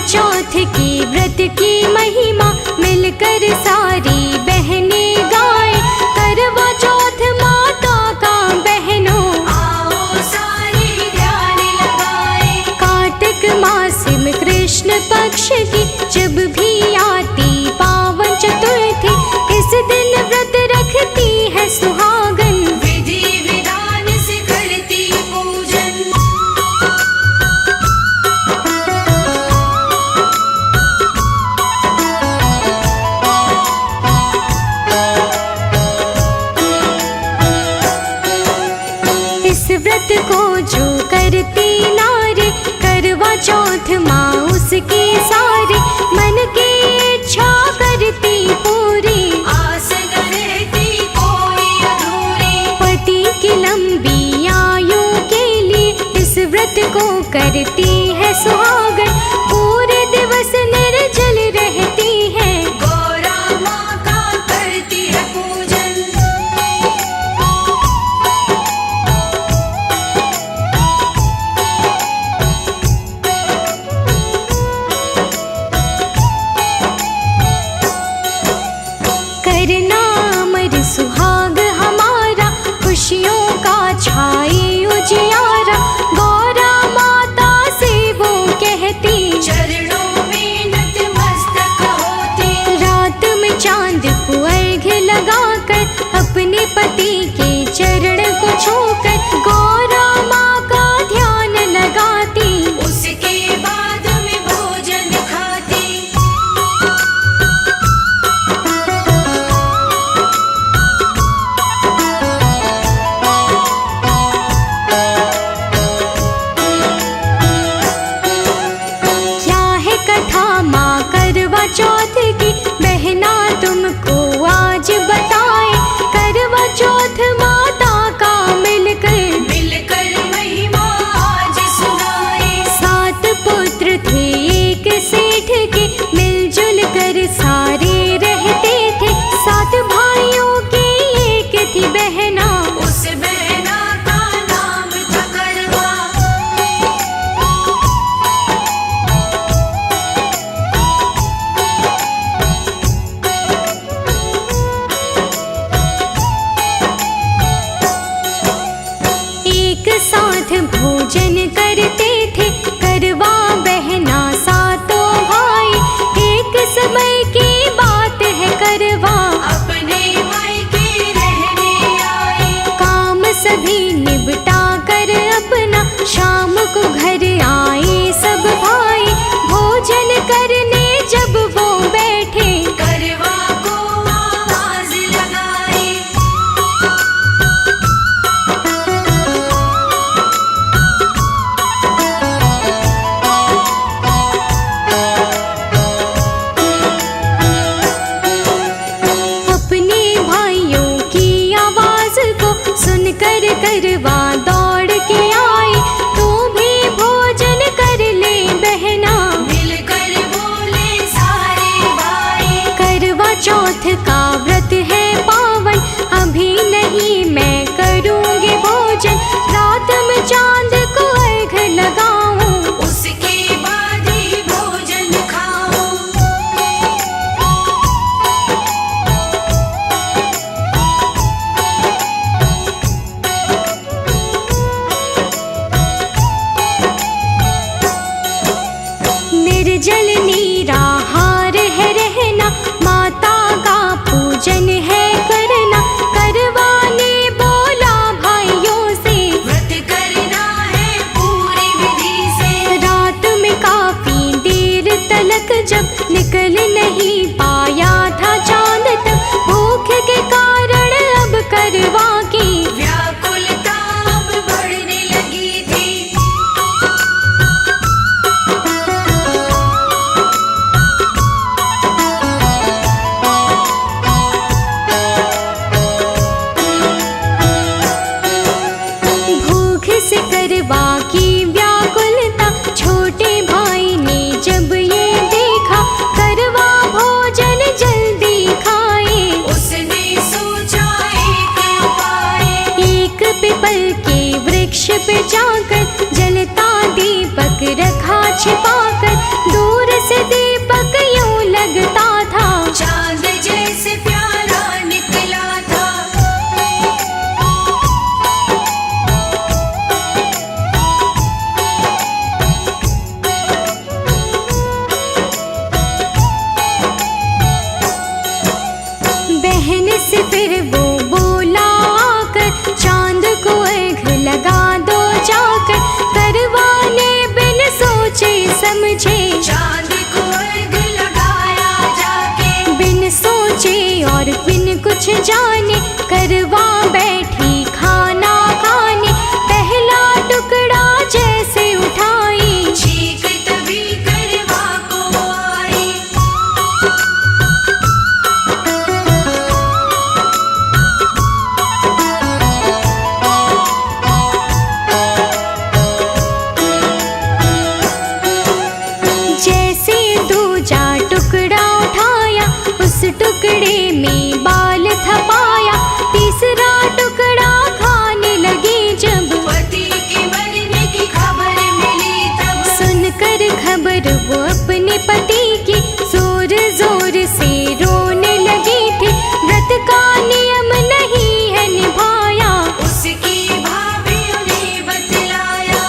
चौथ की व्रत की महिमा मिलकर सारी बहनें गाएं। करवा चौथ माता का बहनों आओ सारे ध्यान लगाएं। कार्तिक मास में कृष्ण पक्ष की जब भी आती पावन चतुर्थी, इस दिन व्रत रखती है सुहागन, विधि विधान से करती पूजन। इस व्रत को जो करती नारी, करवा चौथ माँ उसकी सारी मन की इच्छा करती पूरी, आस न रहती कोई अधूरी। पति की लंबी आयु के लिए इस व्रत को करती है सुहागन, पूरे दिवस निर्जल रहती है, गौरा माँ का करती है पूजन। करना अमर सुहाग हमारा, खुशियों का छाए उजियारा, गौरा माता से वो कहती चरणों में नतमस्तक होती। रात में चांद को अर्घ्य लगाकर, अपने पति के चरण को छूकर, गौरा माँ का ध्यान लगाती, उसके बाद में भोजन खाती। क्या है कथा माँ करवा चौथ की, बहना तुमको आज बताए। करवा चौथ माता का मिलकर महिमा आज सुनाए। 7 पुत्र थे एक सेठ के, मिलजुल कर सारे रहते थे। 7 भाइयों की एक थी बहना, उस बहना का नाम था करवा। एक साथ भोजन करते थे करवा बहना सातों भाई, एक समय की बात है करवा अपने मायके रहने आए। काम सभी निपटा कर अपना, शाम को घर आए सब भाई, भोजन करने जब वो बैठे, करवा को आवाज लगाए। अपने भाइयों की आवाज को सुनकर करवा दौड़ के आए, तू भी भोजन कर ले बहना, मिलकर बोले सारे भाई। करवा चौथ का व्रत है पावन, अभी नहीं मैं करूँगी भोजन, रात में चांद को अर्घ्य लगाऊं, उसके बाद ही भोजन खाऊं। निर्जल निराहार है रहना, माता का पूजन है करना। करवा ने बोला भाइयों से, व्रत करना है पूरी विधि से। रात में काफी देर तलक जब निकल नहीं पाया था चांद तक, भूख के कारण अब करवा की व्याकुलता अब बढ़ने लगी थी। भूख से करवा की व्याकुलता, छोटे भाई ने जब ये देखा, और बिन कुछ जाने करवा बैठी खाना खाने। पहला टुकड़ा जैसे उठाई, छींक तभी करवा को आई। जैसे दूजा टुकड़ा उठाया, उस टुकड़े में बाल थपाया। तीसरा टुकड़ा खाने लगी जब, पति के मरने की खबर मिली तब। सुनकर खबर वो अपने पति की जोर जोर से रोने लगी थी। व्रत का नियम नहीं है निभाया, उसकी भाभी उन्हें बतलाया।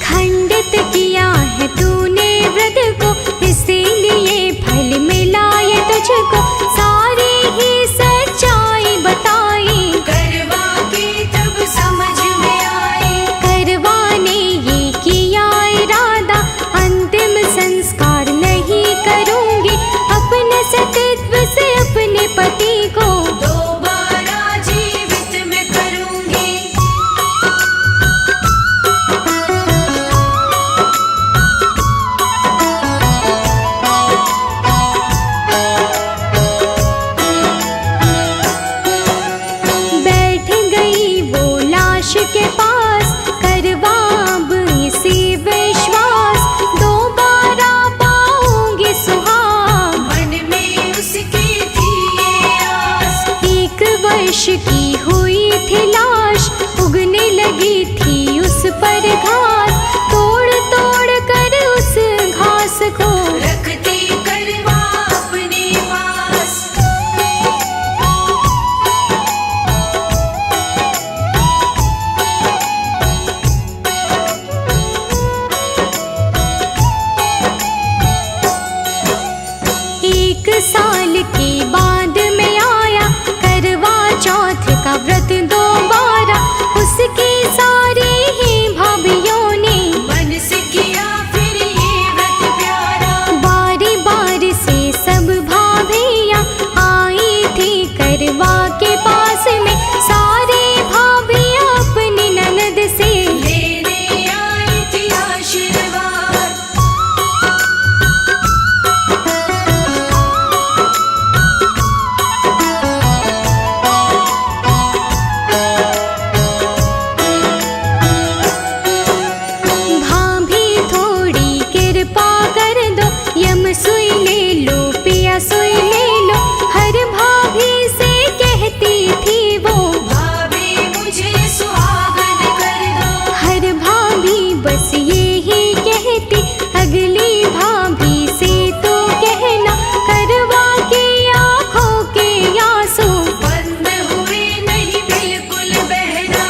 खंडित किया है तूने व्रत को, इसीलिए फल मिला ये तुझको। सारी ही सच्चाई बताई, करवा के तब समझ में आई। करवा ने ये किया इरादा, अंतिम संस्कार नहीं करूंगी। अपने सतीत्व से अपने पति को दोबारा जीवित में करूंगी। बैठ गई वो लाश के पास, करवा अब इसी विश्वास। दोबारा पाऊंगी सुहाग, मन में उसकी थी ये आस। 1 वर्ष की हुई थी लाश, उगने लगी थी उस पर घास। तोड़ तोड़ कर उस घास को रखती करवा अपने पास। एक साल के बाद में आया करवा चौथ का व्रत दोबारा। उसकी सारी ही भाभीयों ने मन से किया फिर ये व्रत प्यारा। बारी बारी से सब भाभियाँ आई थी करवा के पास में। सारी भाभियाँ अपनी ननद से लेने आई थी आशीर्वाद। भाभी थोड़ी कृपा कर दो, यम सुई ले लो पिया सुई ले लो। हर भाभी से कहती थी वो, भाभी मुझे सुहागन कर दो। हर भाभी बस ये ही कहती, अगली भाभी से तो कहना करवा की आँखों के आंसू बंद हुए नहीं बिल्कुल बहना।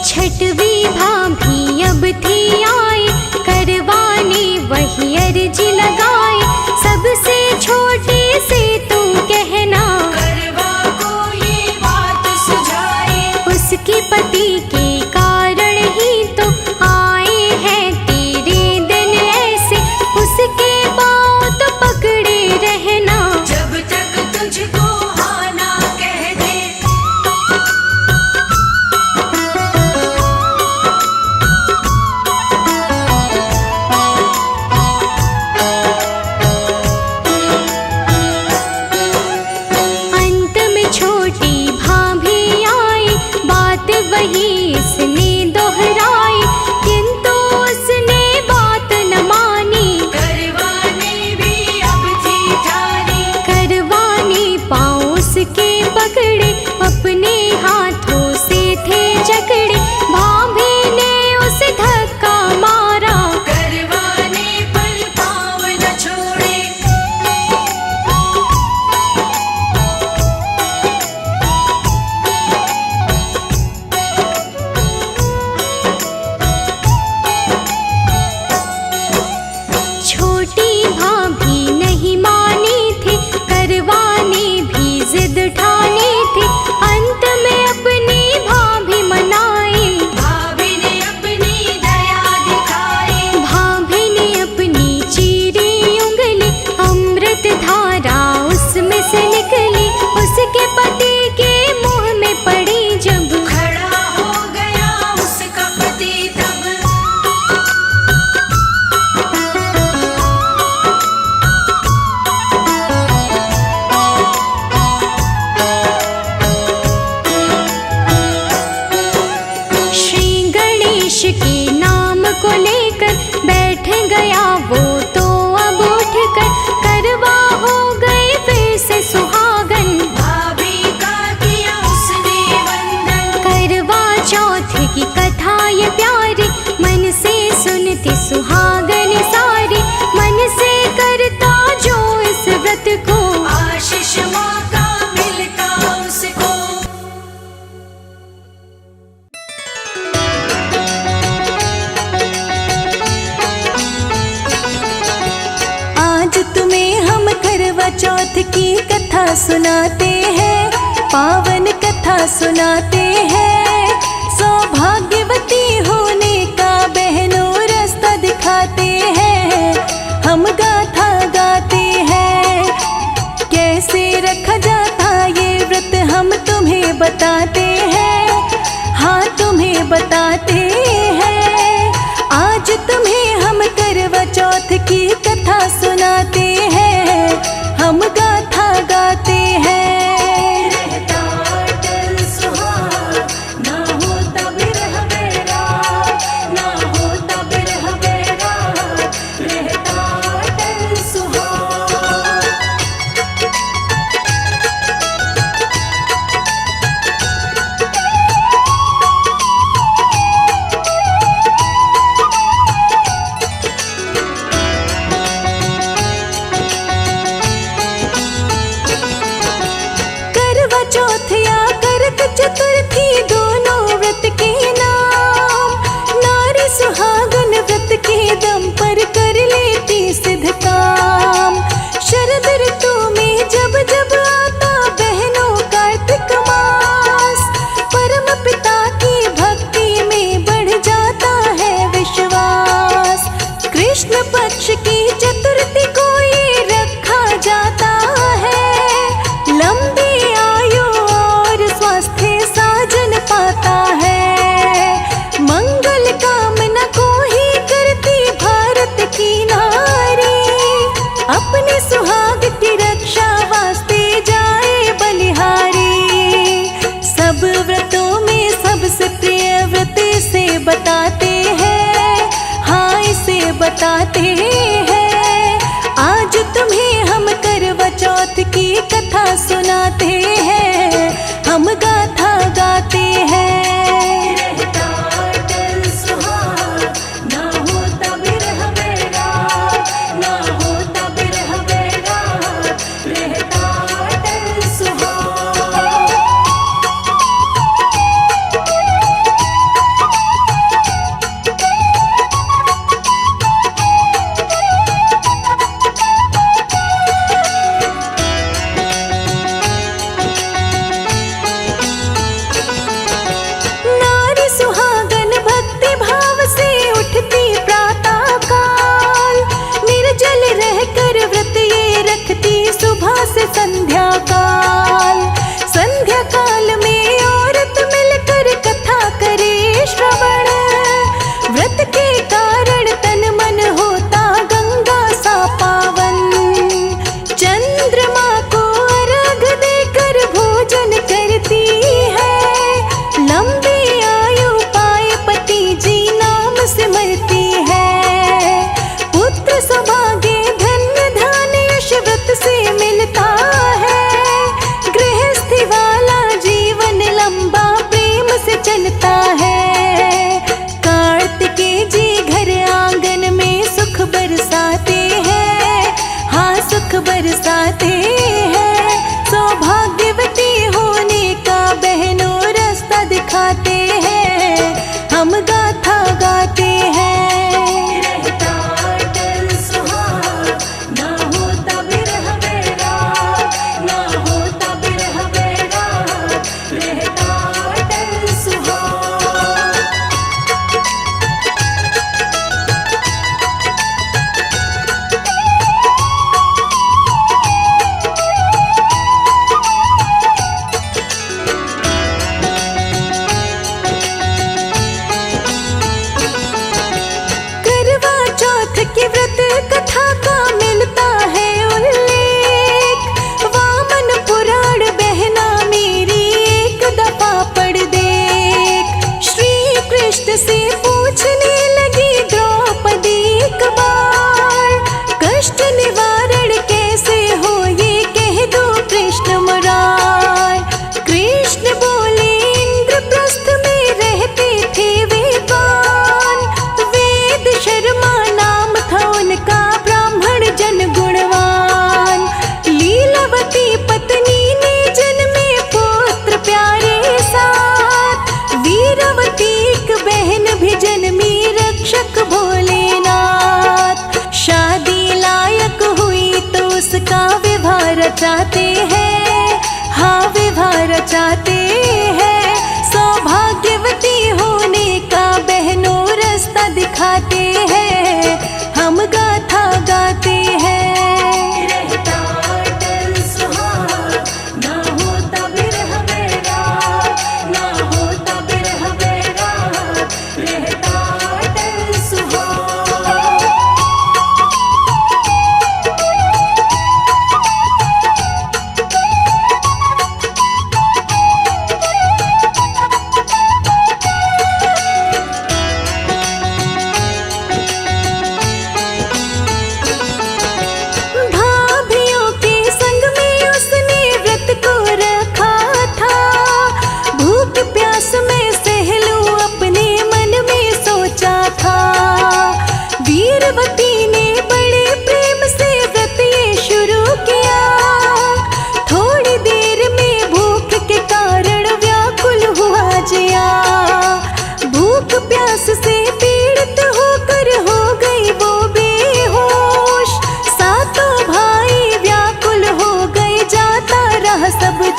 छठवीं भाभी अब थी आई, करवाने वही अर्जी लगाई। सबसे छोटी से तू कहना, करवा को ये बात सुझाई। उसके पति के कारण ही तो आए हैं तेरे दिन ऐसे। उसके पाँव तो पकड़े रहना, जब तक तुझको हाँ ना कह दे। अंत में छोटी भाभी आई, बात वही इसने दोहराई। किंतु उसने बात न मानी, करवाने भी अब थी ठानी। करवाने पाँव उसके पकड़े, अपने हाथों से थे जकड़े। भाभी ने उसे धक्का मारा, करवाने पर पाँव न छोड़े। सुनाते हैं, पावन कथा सुनाते हैं। सौभाग्यवती होने का बहनों रास्ता दिखाते हैं, हम गाथा गाते हैं। कैसे रखा जाता ये व्रत हम तुम्हें बताते हैं, हाँ तुम्हें बताते हैं। आज तुम्हें हम करवा चौथ की कथा सुनाते हैं, हम गाथा गाते हैं। रहता अटल सुहाग, ना होता बिरह बैराग, ना होता बिरह बैराग, रहता अटल सुहाग। करवा चौथ या करक चतुर्थी दोनों व्रत के नाम, नारी सुहागन व्रत के दम पर कर लेती सिद्ध काम। शरद ऋतु में जब जब आता बहनों कार्तिक मास, परम पिता की भक्ति में बढ़ जाता है विश्वास। कृष्ण पक्ष की चतुर्थी को ये रखा जाता है, लंबी आयु और स्वास्थ्य साजन पाता है। मंगल कामना को ही करती भारत की नारी, अपने सुहाग की रक्षा वास्ते जाए बलिहारी। सब व्रतों में सबसे प्रिय व्रत से बताते हैं, हाँ इसे बताते हैं। आज तुम्हें हम करवा चौथ की कथा सुनाते हैं, हम गाथा गाते हैं। रहता अटल सुहाग, ना होता बिरह बैराग, ना होता बिरह बैराग, रहता अटल सुहाग। नारी सुहागन भक्ति भाव से उठती प्रातः काल, निर्जल रहकर व्रत ये रखती सुबह से संध्या काल। संध्या काल में औरत मिलकर कथा करे श्रवण, व्रत के कारण तन मन होता गंगा सा पावन। चंद्रमा को अर्घ देकर भोजन करती है, लंबी आयु पाए पति जी नाम सिमरती है। पुत्र सौभाग्य धन्य धान्य यश व्रत से मिलता है, गृह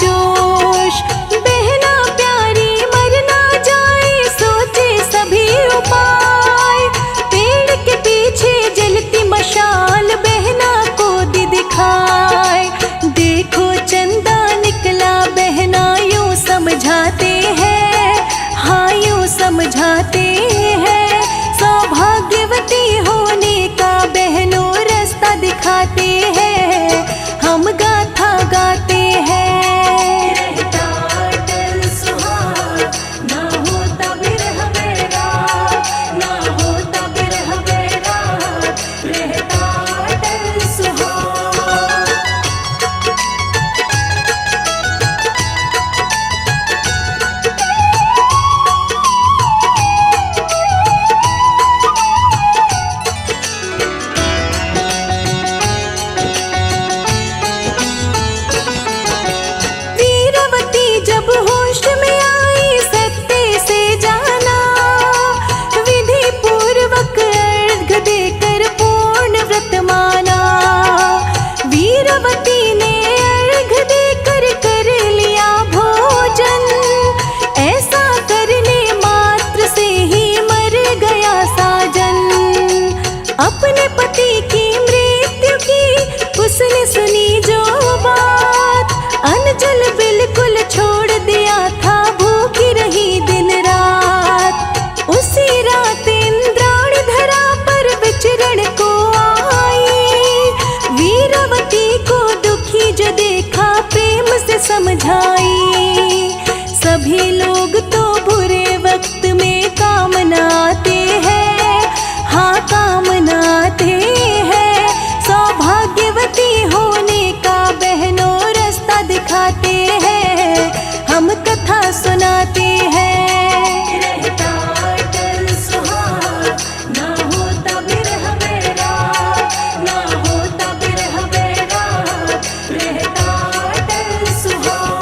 जोश। बहना प्यारी मर ना जाए, सोचे सभी उपाय। पेड़ के पीछे जलती मशाल बहना को दी दिखाए। देखो चंदा निकला बहना यूं समझाते हैं, हाँ यूं समझाते हैं। सौभाग्यवती होने का बहनों रास्ता दिखाते हैं, हम गाथा गाते हैं। रहता अटल सुहाग, ना होता बिरह बैराग, ना होता बिरह बैराग, रहता अटल सुहाग। वीरवती जब होश में आई, सत्य से जाना। विधि पूर्वक अर्घ देकर पूर्ण व्रत माना। वीरवती ने अर्घ देकर कर लिया भोजन। ऐसा करने मात्र से ही मर गया साजन। अपने पति की मृत्यु की उसने सुनी जो बात, अनजल बिल्कुल छोड़ दिया था, भूखी रही दिन रात। उसी रात इंद्राणी धरा पर विचरण को आई। वीरवती को दुखी जो देखा प्रेम से समझाई। सभी लोग तो बुरे वक्त में कामना आते हैं, हाँ कामना आते हैं। सौभाग्यवती होने का बहनों रास्ता दिखाते हैं, हम कथा सुनाते हैं। रहता अटल सुहाग, ना होता बिरह बैराग, ना होता बिरह बैराग, रहता अटल सुहाग।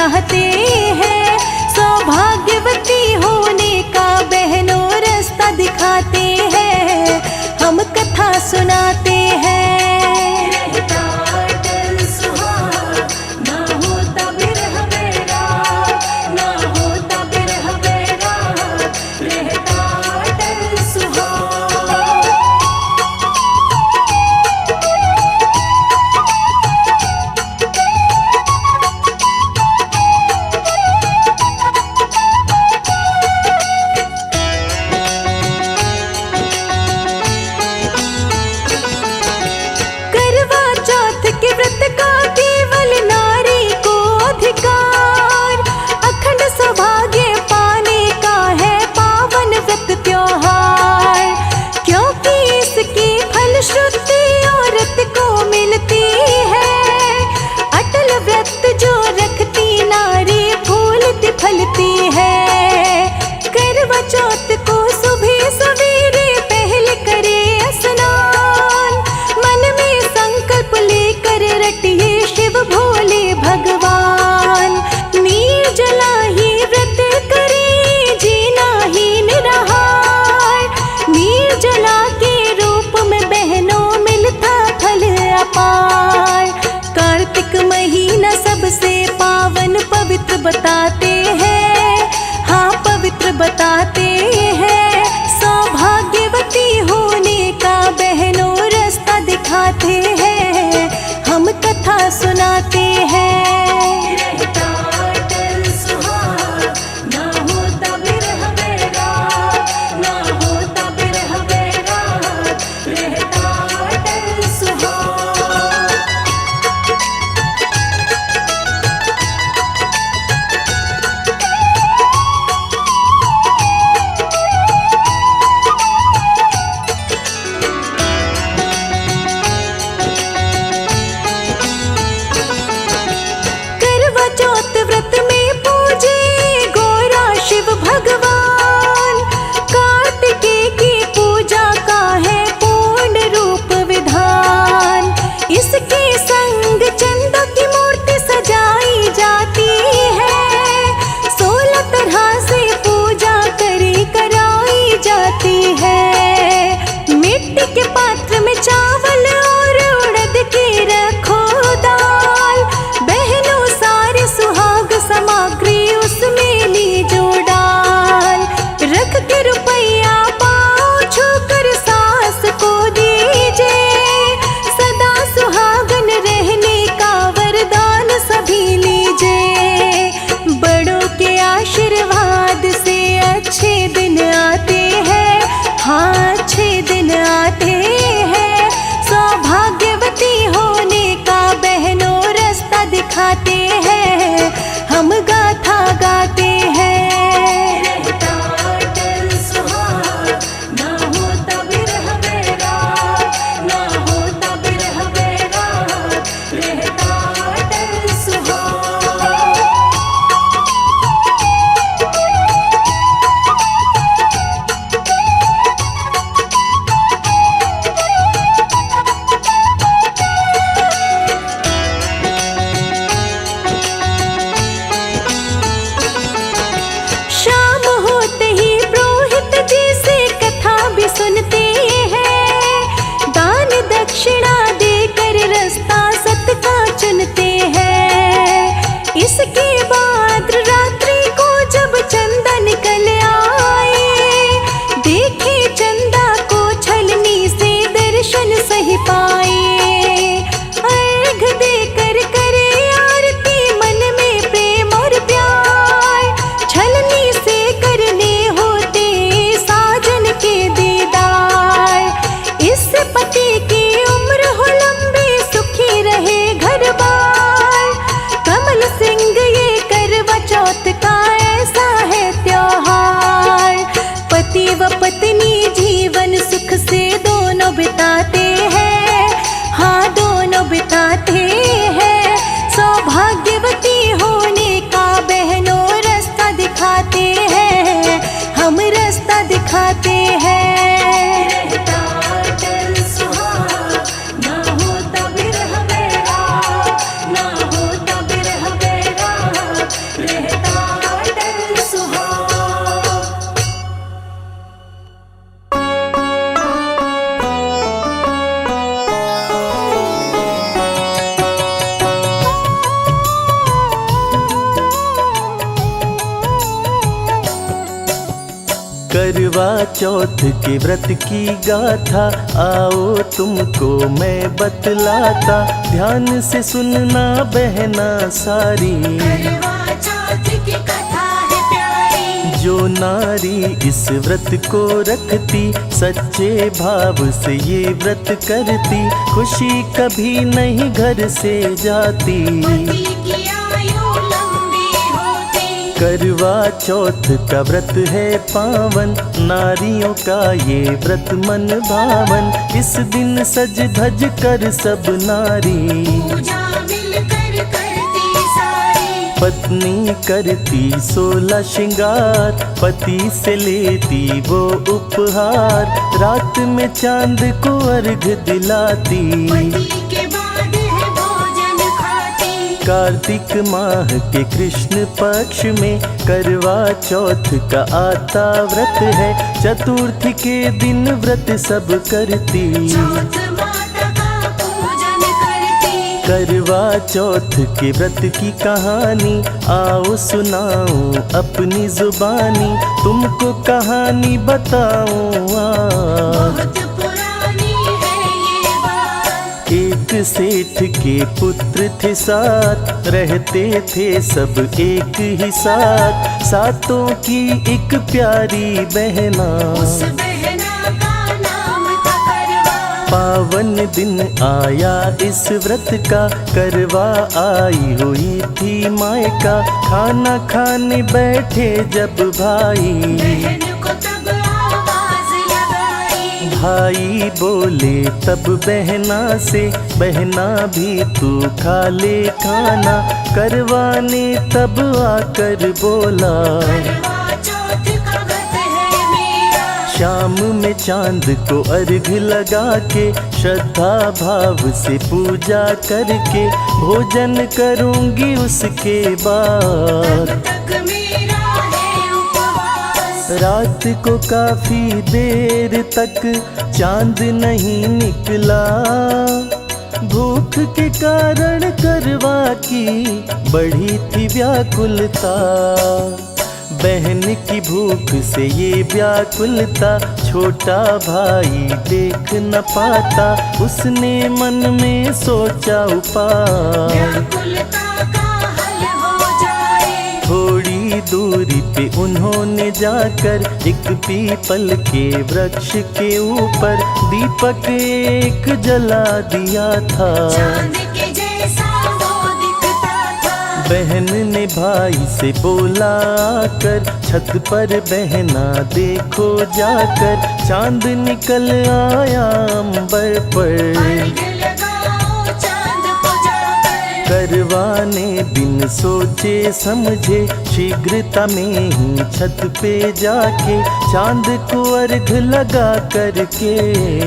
चाहते हैं। सौभाग्यवती होने का बहनों रास्ता दिखाते हैं, हम कथा सुनाते हैं। रहता अटल सुहाग, ना होता बिरह बैराग, ना होता बिरह बैराग, रहता अटल सुहाग। करवा चौथ के व्रत का केवल नारी को अधिकार, अखंड सौभाग्य पाने का है पावन व्रत त्योहार। क्योंकि इसकी फलश्रुति औरत को मिलती है, अटल व्रत जो रखती नारी फूलती फलती है। करवा चौथ को सुबह सवेरे पहले करे स्नान, मन में संकल्प लेकर रटिए शिव भोले भगवान। निर्जला ही व्रत करे, जीना ही निराहार, निर्जला के रूप में बहनों मिलता फल अपार। कार्तिक महीना सबसे पावन पवित्र बताते हैं, हाँ पवित्र बताते हैं। सौभाग्यवती होने का बहनों रास्ता दिखाते हैं, हम कथा सुनाते हैं। रहता अटल सुहाग, ना होता बिरह बैराग, ना होता बिरह बैराग, रहता अटल सुहाग। करवा चौथ व्रत में पूजे गौरा शिव भगवान, कार्तिकेय की पूजा का है पूर्ण रूप विधान। इसके संग चंदा की मूर्ति सजाई जाती है, 16 तरह से पूजा कराई जाती है। मिट्टी के पात्र में चावल और उड़द की रखो दाल, बहनों सारे सुहाग सामग्री उसमें लीजो डाल। रख के रुपया पाँव छूकर सास को दीजिए, सदा सुहागन रहने का वरदान सभी लीजिए। बड़ों के आशीर्वाद से अच्छे दिन आते हैं, हाँ अच्छे दिन आते हैं। सौभाग्यवती होने का बहनों रास्ता दिखाते हैं, हम गाथा गाते हैं। रहता अटल सुहाग, ना होता बिरह बैराग, ना होता बिरह बैराग, रहता अटल सुहाग। शाम होते ही पुरोहित जी से कथा भी सुनते हैं, दान दक्षिणा देकर रास्ता सत का चुनते हैं। इसके बाद रात्रि को जब चंदा निकल आए, देखे चंदा को छलनी से दर्शन सही पाए। अर्घ देकर करे आरती, मन में प्रेम और प्यार, छलनी से करने होते साजन के दीदार। इससे पति की उम्र हो लंबी, सुखी रहे घर बार, कमल सिंह ये करवा चौथ के व्रत की गाथा आओ तुमको मैं बतलाता, ध्यान से सुनना बहना सारी। करवा चौथ की कथा है प्यारी, जो नारी इस व्रत को रखती, सच्चे भाव से ये व्रत करती, खुशी कभी नहीं घर से जाती। पति की आयु लंबी होती, करवा चौथ का व्रत है पावन, नारियों का ये व्रत मन भावन। इस दिन सज धज कर सब नारी, पूजा मिलकर करती सारी। पत्नी करती 16 श्रृंगार, पति से लेती वो उपहार, रात में चांद को अर्घ दिलाती। पति के बाद है भोजन खाती, कार्तिक माह के कृष्ण पक्ष में करवा चौथ का आता व्रत है, चतुर्थी के दिन व्रत सब करती। चौथ माता का पूजन करती, करवा चौथ के व्रत की कहानी आओ सुनाऊं अपनी जुबानी, तुमको कहानी बताऊं आज। बहुत पुरानी है ये बात। एक सेठ के पुत्र थे 7, रहते थे सब एक ही साथ, सातों की एक प्यारी बहना। उस बहना का नाम था करवा, पावन दिन आया इस व्रत का, करवा आई हुई थी मायका, खाना खाने बैठे जब भाई। बहन को तब आवाज लगाई, भाई बोले तब बहना से, बहना भी तू खा ले खाना, करवा ने तब आकर बोला। करवा चौथ का व्रत है मेरा, शाम में चांद को अर्घ लगा के, श्रद्धा भाव से पूजा करके, भोजन करूंगी उसके बाद। तब तक मेरा है उपवास। रात को काफी देर तक चांद नहीं निकला, भूख के कारण करवा की बढ़ी थी व्याकुलता। बहन की भूख से ये व्याकुलता, छोटा भाई देख न पाता, उसने मन में सोचा उपाय। व्याकुलता का हल हो जाए, थोड़ी दूरी पे उन्होंने जाकर, एक पीपल के वृक्ष के ऊपर दीपक एक जला दिया था। चांद के जैसा वो दिखता था। बहन ने भाई से बोला आकर, छत पर बहना देखो जाकर, चांद निकल आया अंबर पर। अर्घ लगाओ चांद को जाकर, करवाने दिन सोचे समझे, शीघ्रता में ही छत पे जाके, चांद को अर्घ लगा करके।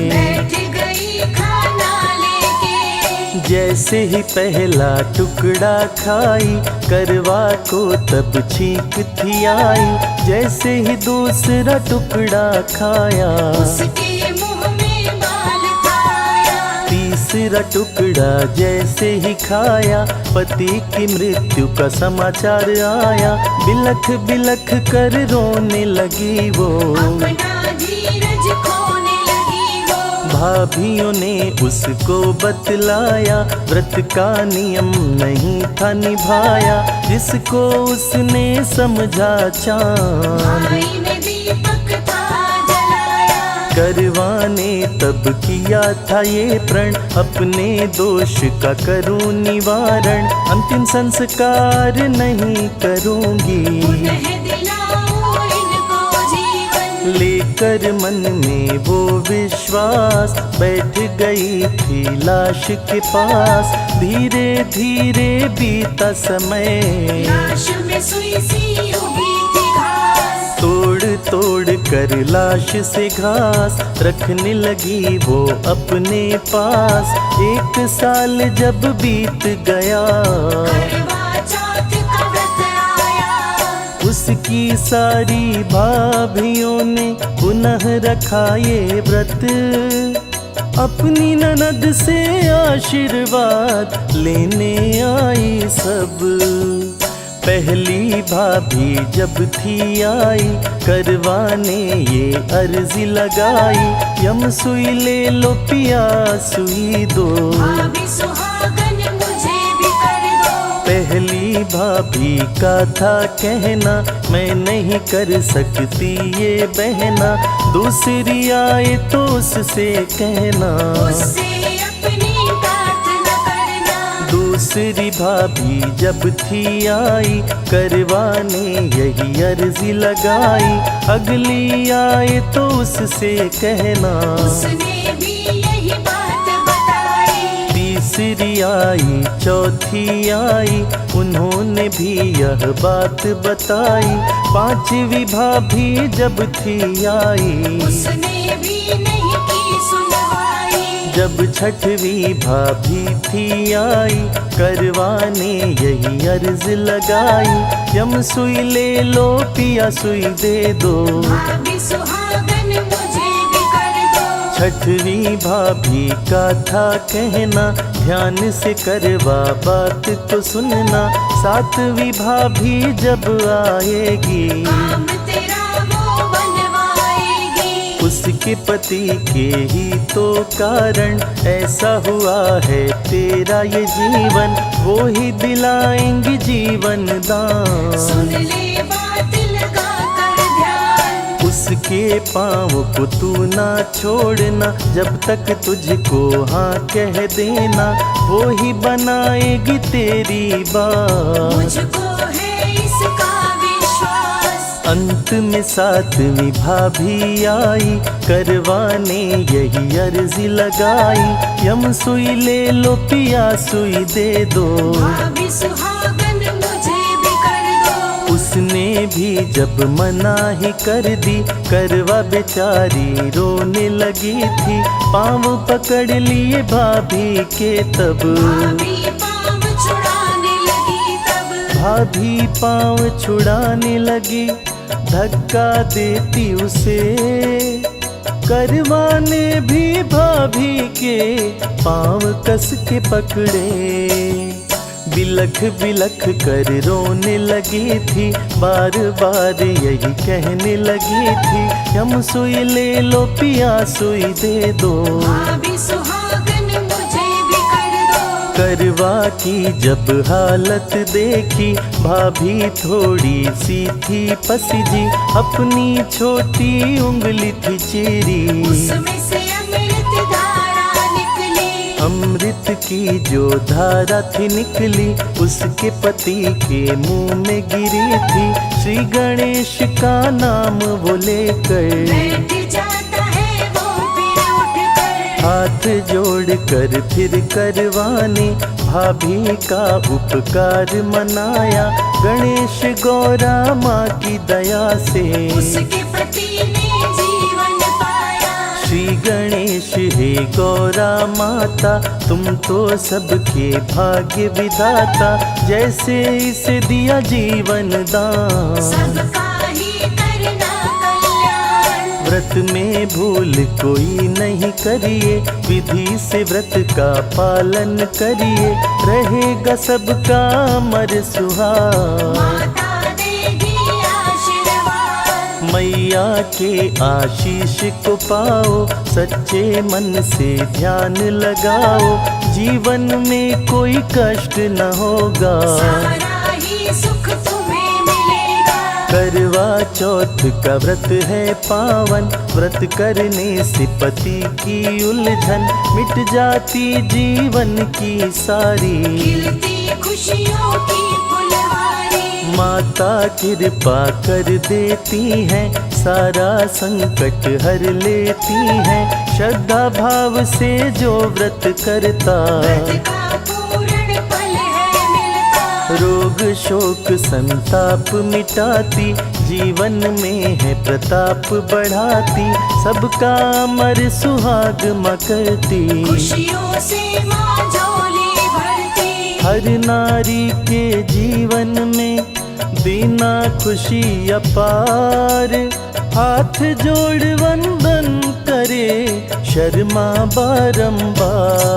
बैठ गई खाना लेके, जैसे ही पहला टुकड़ा खाई, करवा को तब छींक थी आई, जैसे ही दूसरा टुकड़ा खाया, उसके मुंह में बाल खाया। तीसरा टुकड़ा जैसे ही खाया, पति की मृत्यु का समाचार आया, बिलख बिलख कर रोने लगी वो। अपना धीरज खोने लगी वो, भाभियों ने उसको बतलाया, व्रत का नियम नहीं था निभाया, जिसको उसने समझा चांद। भाई ने दीपक था जलाया, करवाने तब किया था ये प्रण, अपने दोष का करूं निवारण, अंतिम संस्कार नहीं करूंगी। पुनः दिलाऊं इनको जीवन, लेकर मन में वो विश्वास, बैठ गई थी लाश के पास, धीरे धीरे बीता समय। लाश में सुई सी उगी थी घास, तोड़ तोड़ कर लाश से घास, रखने लगी वो अपने पास। 1 साल जब बीत गया, करवा चौथ का व्रत आया, उसकी सारी भाभियों ने पुनः रखा ये व्रत, अपनी ननद से आशीर्वाद लेने आई सब। पहली भाभी जब थी आई, करवाने ये अर्जी लगाई, यम सुई ले लो पिया सुई दो। भाभी सुहागन मुझे भी कर दो। पहली भाभी का था कहना, मैं नहीं कर सकती ये बहना, दूसरी आए तो उससे कहना। उससे अपनी बात न करना। दूसरी भाभी जब थी आई, करवाने यही अर्जी लगाई, अगली आए तो उससे कहना। उसने भी यही बात बताई। तीसरी आई, चौथी आई, उन्होंने भी यह बात बताई, पांचवी भाभी जब थी आई, उसने भी नहीं की सुनवाई। जब छठवीं भाभी थी आई, करवाने यही अर्ज लगाई, यम सुई ले लो पिया सुई दे दो। भाभी सुहागन मुझे भी कर दो। छठवीं भाभी का था कहना, ध्यान से करवा बात तो सुनना, सातवीं भाभी जब आएगी, काम तेरा वो बनवाएगी। उसके पति के ही तो कारण ऐसा हुआ है तेरा ये जीवन, वो ही दिलाएंगी जीवन दान। सुन ले बात लगा कर ध्यान। उसके पाँव को तू ना छोड़ना, जब तक तुझको हाँ कह देना, वो ही बनाएगी तेरी बात। मुझको है इसका विश्वास। अंत में सातवीं भाभी आई, करवाने यही अर्जी लगाई, यम सुई ले लो पिया सुई दे दो। भाभी सुहागन मुझे भी कर दो। उसने भी जब मना ही कर दी, करवा बेचारी रोने लगी थी, पाँव पकड़ लिए भाभी के तब, भाभी पाँव छुड़ाने लगी तब। भाभी पाँव छुड़ाने लगी, धक्का देती उसे, करवाने भी भाभी के पाँव कस के पकड़े। बिलख बिलख कर रोने लगी थी, बार बार यही कहने लगी थी, यम सुई ले लो पिया सुई दे दो। भाभी सुहागन मुझे भी कर दो। करवा की जब हालत देखी, भाभी थोड़ी सी थी पसीजी, अपनी छोटी उंगली थी चीरी, उसमें से अमृत धारा निकली। अमृत की जो धारा थी निकली, उसके पति के मुंह में गिरी थी, श्री गणेश का नाम वो लेकर बैठ जाता है वो फिर उठकर। हाथ जोड़ कर फिर करवाने, भाभी का उपकार मनाया, गणेश गौरा माँ की दया से उसके पति ने जीवन पाया। श्री गणेश हे गौरा माता, तुम तो सबके भाग्य विधाता, जैसे इसे दिया जीवन दान। सबका ही करना कल्याण। व्रत में भूल कोई नहीं करिए, विधि से व्रत का पालन करिए, रहेगा सबका अमर सुहाग। माता देगी आशीर्वाद। मैया के आशीष को पाओ, सच्चे मन से ध्यान लगाओ, जीवन में कोई कष्ट न होगा, सारा ही सुख तुम्हें मिलेगा। करवा चौथ का व्रत है पावन, व्रत करने से पति की उलझन मिट जाती जीवन की सारी, खिलती खुशियों की फुलवारी। माता कृपा कर देती हैं, सारा संकट हर लेती हैं, श्रद्धा भाव से जो व्रत करता, व्रत का पूर्ण फल है मिलता। रोग शोक संताप मिटाती, जीवन में है प्रताप बढ़ाती, सबका अमर सुहाग माँ करती, खुशियों से माँ झोली भरती। हर नारी के जीवन में देना खुशी अपार, हाथ जोड़ वंदन करे शर्मा बारंबार।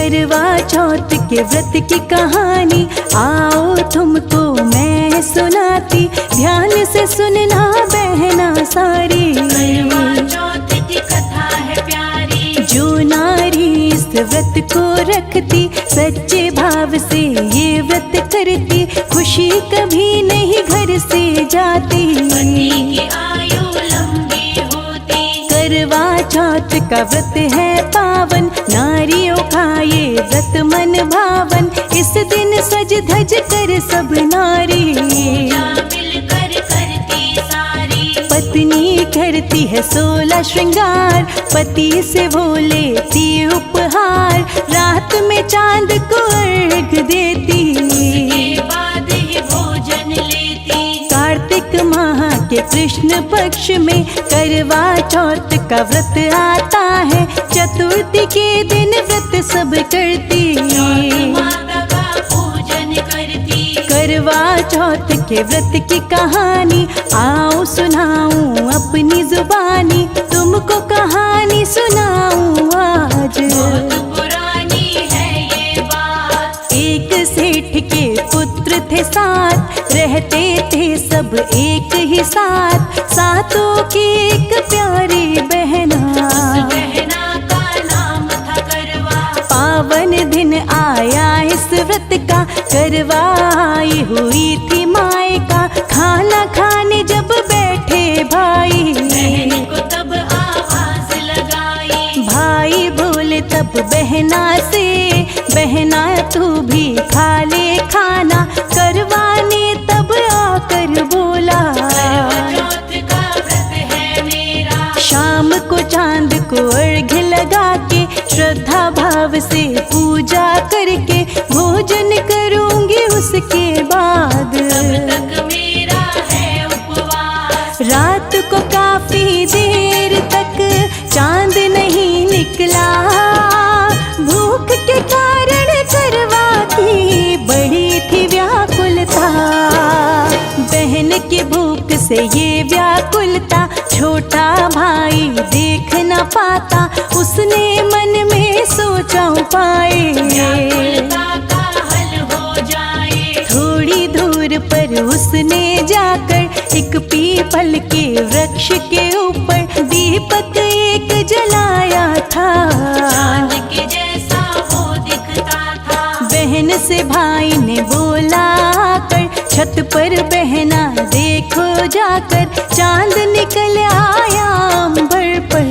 करवा चौथ के व्रत की कहानी आओ तुमको मैं सुनाती, ध्यान से सुनना बहना सारी। करवा चौथ की कथा है प्यारी, जो नारी इस व्रत को रखती, सच्चे भाव से ये व्रत करती, खुशी कभी नहीं घर से जाती। पति की आयु लंबी होती, करवा चौथ का व्रत है पावन, नारियों का ये व्रत मन भावन। इस दिन सज धज कर सब नारी, पूजा मिलकर करती सारी। पत्नी करती है 16 श्रृंगार, पति से वो लेती उपहार, रात में चांद को अर्घ देती, के बाद ही भोजन लेती। कार्तिक माह के कृष्ण पक्ष में करवा चौथ का व्रत आता है, चतुर्थी के दिन व्रत सब करती, माता का पूजन करती। करवा चौथ के व्रत की कहानी आओ सुनाऊं अपनी जुबानी, तुमको कहानी सुनाऊं आज। बहुत पुरानी है ये बात, एक सेठ के पुत्र थे 7, रहते थे सब एक ही साथ, सातों की एक प्यारी बहना, बहना का नाम था करवा। पावन दिन आया इस व्रत का, करवाई हुई थी माए का, खाना खाने जब बैठे भाई, बहन को तब आवाज लगाई, भाई बोले तब बहना से, बहना तू भी खा ले खाना, करवाने तब आकर बोला, करवा चौथ का व्रत है मेरा। शाम को चांद को अर्घ लगा के, श्रद्धा भाव से पूजा करके, भोजन करूंगी उसके बाद। तब तक मेरा है उपवास, रात को काफी देर तक चांद नहीं निकला, भूख के कारण करवा की बड़ी थी व्याकुलता, बहन की भूख से ये व्याकुलता, छोटा भाई देख न पाता, उसने मन में सोचा उपाय, व्याकुलता का हल हो जाए। थोड़ी दूर पर उसने जाकर एक पीपल के वृक्ष के ऊपर दीपक एक जलाया था, चांद के जैसा वो दिखता था। बहन से भाई ने बोला कर, छत पर बहना देखो जाकर, चांद निकल आया अंबर पर,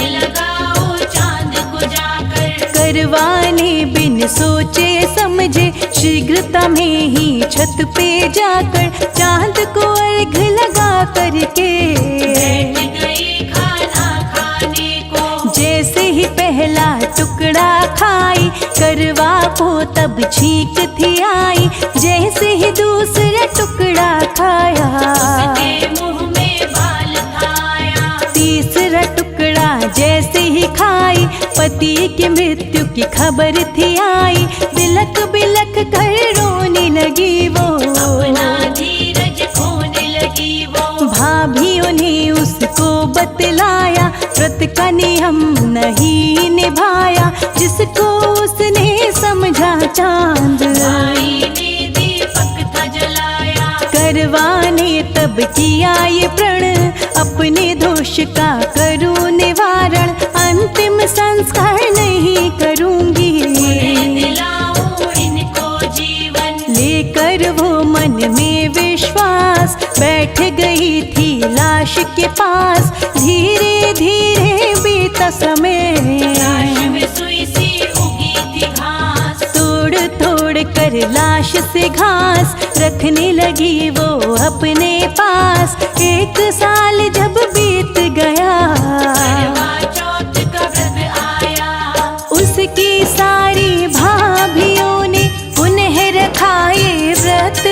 लगाओ चांद को जाकर। करवाने बिन सोचे समझे, शीघ्रता में ही छत पे जाकर, चांद को अर्घ लगा करके बैठ गई खाना खाने को। जैसे ही पहला टुकड़ा खाई, करवा को तब छींक थी आई, जैसे ही दूसरा टुकड़ा खाया, उसके मुंह में बाल खाया। तीसरा टुकड़ा जैसे ही खाई, पति की मृत्यु की खबर थी आई, बिलख बिलख कर रोने लगी वो, अपना धीरज खोने लगी वो। भाभीओं ने उसको बतलाया, व्रत का नियम नहीं निभाया, जिसको उसने समझा चांद, भाई ने दीपक था जलाया। करवाने तब किया ये प्रण, अपने दोष का करूं निवारण, अंतिम संस्कार नहीं करूंगी, दिलाऊं इनको जीवन। लेकर वो मन में विश्वास, बैठ गई थी लाश के पास, धीरे धीरे बीता समय, लाश में सुई सी उगी थी घास। तोड़ तोड़ कर लाश से घास, रखने लगी वो अपने पास, 1 साल जब बीत गया, करवा चौथ का व्रत आया। उसकी सारी भाभीओं ने पुनः रखा ये व्रत,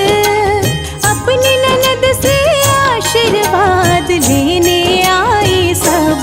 अपनी ननद से आशीर्वाद लेने आई सब,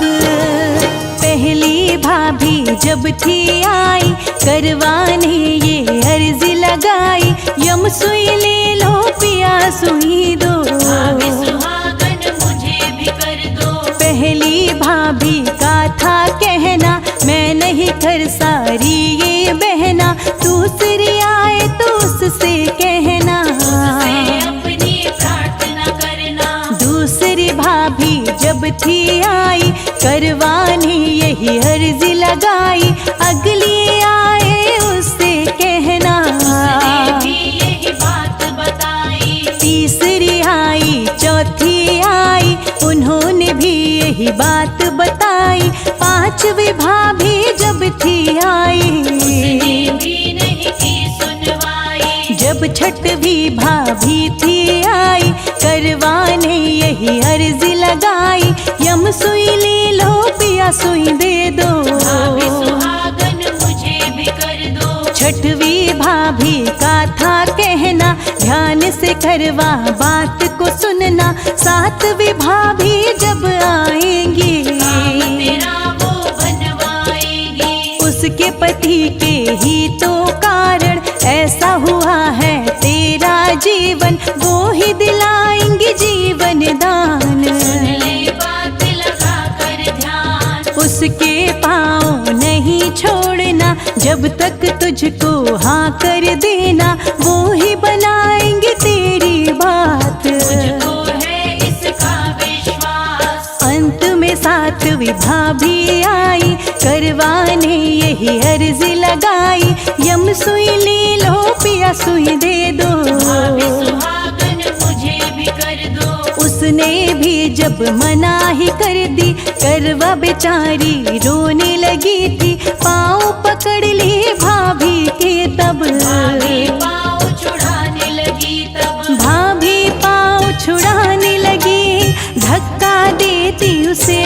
पहली भाभी जब थी आई, करवाने ये अर्जी लगाई, यम सुई ले लो पिया सुई दो, भाभी सुहागन मुझे भी कर दो। पहली भाभी का था कहना, मैं नहीं कर सारी ये बहना, दूसरी आए तो उससे कहना, उससे अपनी प्रार्थना करना। दूसरी भाभी जब थी आई, करवाने यही अर्जी लगाई, अगली आए उससे कहना, उसने भी यही बात बताई। तीसरी आई, चौथी आई, उन्होंने भी यही बात बताई, पांचवी भाभी जब थी आई, उसने भी नहीं की सुनवाई। जब छठवीं भाभी थी आई, करवाने यही अर्जी लगाई, यम सुई ले लो पिया सुई दे दो, भाभी सुहागन मुझे भी कर दो। छठवीं भाभी का था कहना, ध्यान से करवा बात को सुनना, सातवीं भाभी जब आएंगी, काम तेरा वो बनवाएगी। उसके पति के ही तो कारण ऐसा हुआ है तेरा जीवन, वो ही दिलाएंगे जीवन दान, ले बात लगा कर ध्यान। उसके पाँव नहीं छोड़ना, जब तक तुझको हाँ कर देना, वो ही बनाएंगे तेरी बात। मुझको है इसका विश्वास। अंत में सातवीं भाभी आई, करवाने यही अर्जी लगाई, यम सुई ले लो पिया सुई दे दो, भाभी सुहागन मुझे भी कर दो। उसने भी जब मना ही कर दी, करवा बेचारी रोने लगी थी, पाँव पकड़ ली भाभी के तब, भाभी पाँव छुड़ाने लगी तब, भाभी पाँव छुड़ाने लगी, धक्का देती उसे,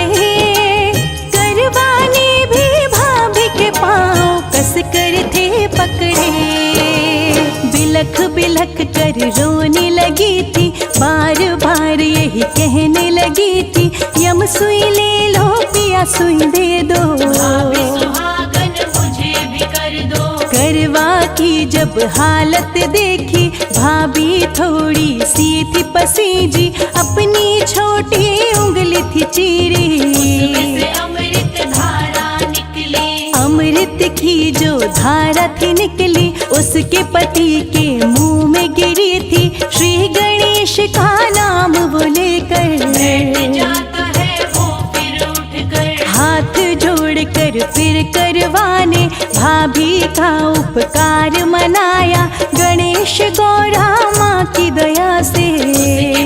करवाने भी भाभी के पाँव कस कर थे पकड़े, बिलख बिलख कर रोने लगी थी, बार बार यही कहने लगी थी, यम सुई ले लो पिया सुई दे दो, भाभी सुहागन मुझे भी कर दो। करवा की जब हालत देखी, भाभी थोड़ी सी थी पसीजी, अपनी छोटी उंगली थी चीरी, उसमें से अमृत धारा निकली। अमृत की जो धारा थी निकली, उसके पति के मुंह में गिरी थी, श्री गणेश का नाम वो लेकर बैठ जाता है वो फिर उठ कर, हाथ जोड़कर फिर करवाने, भाभी का उपकार मनाया, गणेश गौरा माँ की दया से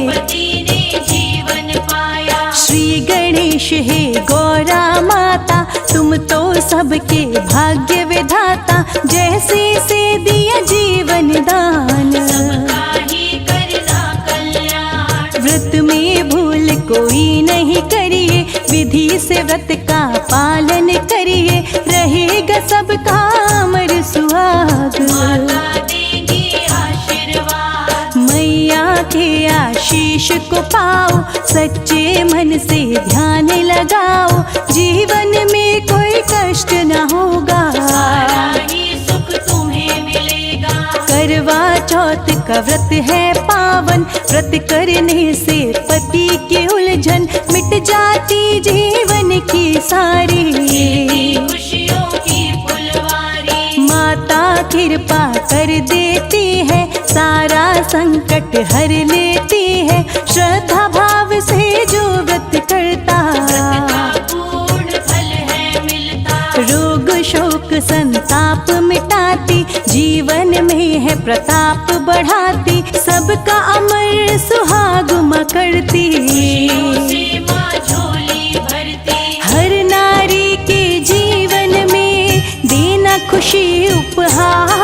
पति ने जीवन पाया। श्री गणेश है गौरा माता, तुम तो सबके भाग्य विधाता, जैसे से दिया जीवन दान, सबका ही करना कल्याण। व्रत में भूल कोई नहीं करिए, विधि से व्रत का पालन करिए, रहेगा सबका अमर सुहाग, माता देगी आशीर्वाद। मैया के आशीष को पाओ, सच्चे मन से ध्यान लगाओ, जीवन में कोई कष्ट न होगा, सारा ही सुख तुम्हें मिलेगा। करवा चौथ का व्रत है पावन, व्रत करने से पति की उलझन मिट जाती जीवन की सारी, खुशियों की फुलवारी। माता कृपा कर देती है, सारा संकट हर लेती है, श्रद्धा भाव से जो व्रत करता, पूर्ण फल है मिलता। रोग शोक संताप मिटाती, जीवन में है प्रताप बढ़ाती, सबका अमर सुहाग माँ करती, से माँ झोली भरती। हर नारी के जीवन में देना खुशी उपहार,